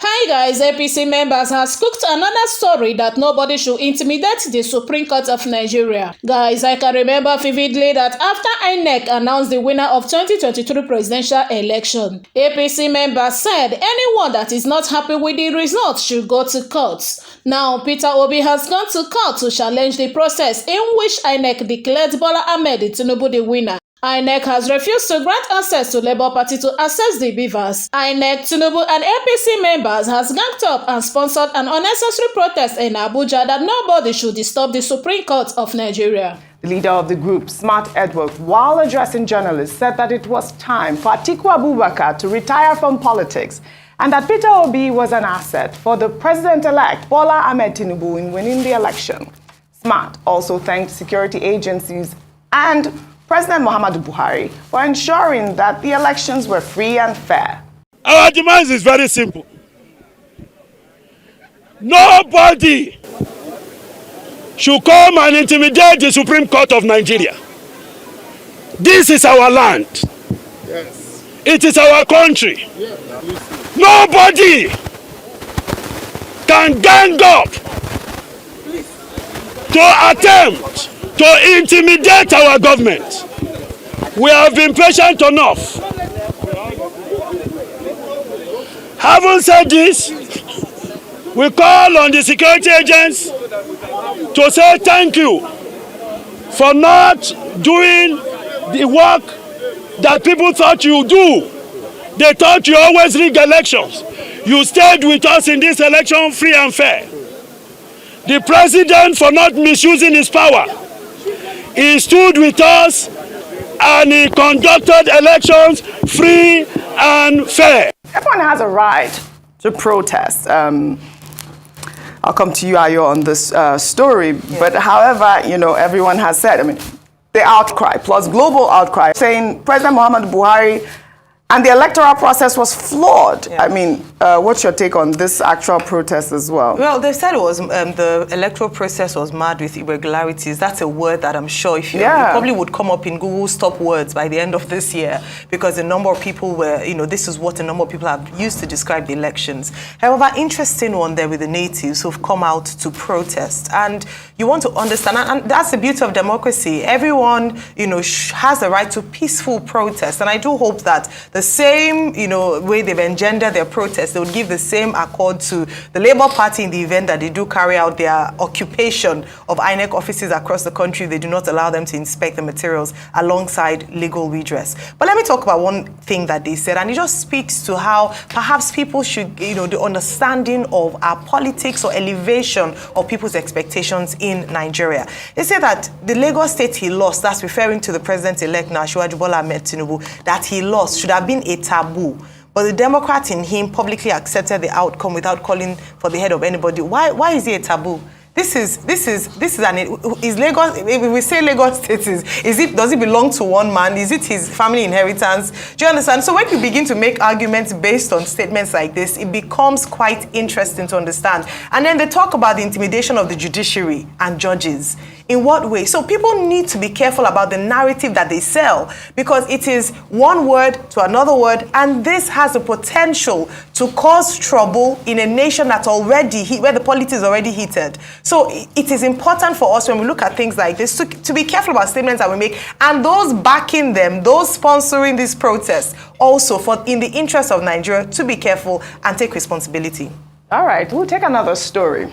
Hi guys, APC members has cooked another story that nobody should intimidate the Supreme Court of Nigeria. Guys, I can remember vividly that after INEC announced the winner of 2023 presidential election, APC members said anyone that is not happy with the results should go to court. Now, Peter Obi has gone to court to challenge the process in which INEC declared Bola Ahmed Tinubu the winner. INEC has refused to grant access to Labour Party to access the beavers. INEC, Tinubu and APC members has ganged up and sponsored an unnecessary protest in Abuja that nobody should disturb the Supreme Court of Nigeria. The leader of the group, Smart Edward, while addressing journalists, said that it was time for Atiku Abubakar to retire from politics and that Peter Obi was an asset for the president-elect Bola Ahmed Tinubu in winning the election. Smart also thanked security agencies and President Muhammadu Buhari for ensuring that the elections were free and fair. Our demand is very simple. Nobody should come and intimidate the Supreme Court of Nigeria. This is our land. Yes. It is our country. Yes. Nobody can gang up to attempt to intimidate our government. We have been patient enough. Having said this, we call on the security agents to say thank you for not doing the work that people thought you do. They thought you always rig elections. You stayed with us in this election free and fair. The president, for not misusing his power, he stood with us and he conducted elections free and fair. Everyone has a right to protest. I'll come to you, Ayo, on this story. Yeah. But however, you know, everyone has said, I mean, the outcry plus global outcry saying President Muhammadu Buhari and the electoral process was flawed. Yeah. I mean, what's your take on this actual protest as well? Well, they said it was the electoral process was marred with irregularities. That's a word that I'm sure if you it probably would come up in Google's top words by the end of this year, because a number of people were, you know, this is what a number of people have used to describe the elections. However, interesting one there with the natives who've come out to protest. And you want to understand, and that's the beauty of democracy. Everyone, you know, has the right to peaceful protest. And I do hope that the same, you know, way they've engendered their protests, they would give the same accord to the Labour Party in the event that they do carry out their occupation of INEC offices across the country. They do not allow them to inspect the materials alongside legal redress. But let me talk about one thing that they said, and it just speaks to how perhaps people should, you know, the understanding of our politics or elevation of people's expectations in Nigeria. They say that the Lagos state he lost, that's referring to the president-elect now, Bola Ahmed Tinubu, that he lost should have been a taboo. But the Democrat in him publicly accepted the outcome without calling for the head of anybody. Why is it a taboo? This is Lagos, if we say Lagos State does it belong to one man? Is it his family inheritance? Do you understand? So when you begin to make arguments based on statements like this, it becomes quite interesting to understand. And then they talk about the intimidation of the judiciary and judges. In what way? So people need to be careful about the narrative that they sell, because it is one word to another word, and this has the potential to cause trouble in a nation that's already where the politics is already heated. So it is important for us when we look at things like this to be careful about statements that we make, and those backing them, those sponsoring these protests, also in the interest of Nigeria, to be careful and take responsibility. All right, we'll take another story.